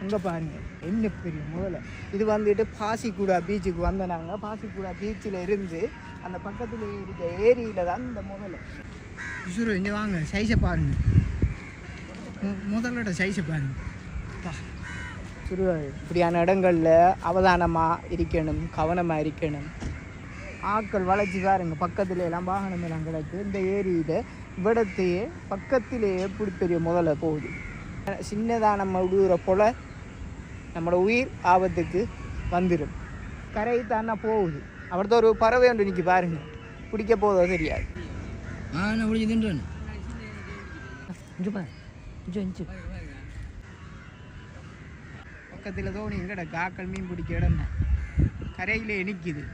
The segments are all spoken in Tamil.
அங்கே பாருங்கள் என்ன பெரிய முதல்ல இது வந்துட்டு பாசிக்குடா பீச்சுக்கு வந்தனாங்க. பாசிக்குடா பீச்சில் இருந்து அந்த பக்கத்தில் இருக்க ஏரியில் தான் இந்த முதல்ல சுரு இங்கே வாங்க சைஸை பாருங்கள். முதலோட சைஸை பாருங்கப்பா. சுரு இப்படியான இடங்களில் அவதானமாக இருக்கணும், கவனமாக இருக்கணும். ஆட்கள் வளைச்சி பாருங்க பக்கத்துல எல்லாம் வாகனம் எல்லாம் கிடக்கு. இந்த ஏரியில் விடத்தையே பக்கத்திலேயே இப்படி பெரிய முதல்ல போகுது. சின்னதாக நம்ம விடுகிற போல நம்மளோட உயிர் ஆபத்துக்கு வந்துடும். கரை தானே போகுது. அவர்தான் ஒரு பறவை ஒன்று நிற்கி பாருங்க, பிடிக்க போதோ தெரியாது. பக்கத்தில் தோணி கிடக்கு, ஆக்கள் மீன் பிடிக்க இடம் கரையிலே நிற்கிது.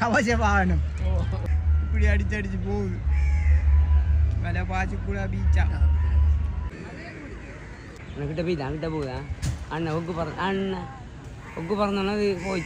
கவச வாகனம் இப்படி அடிச்சு போகுது. மேலே பாசிக்குடா பீச்சா அங்கிட்ட போகுதா அண்ணன் ஒக்கு பறந்தோன்னா போய்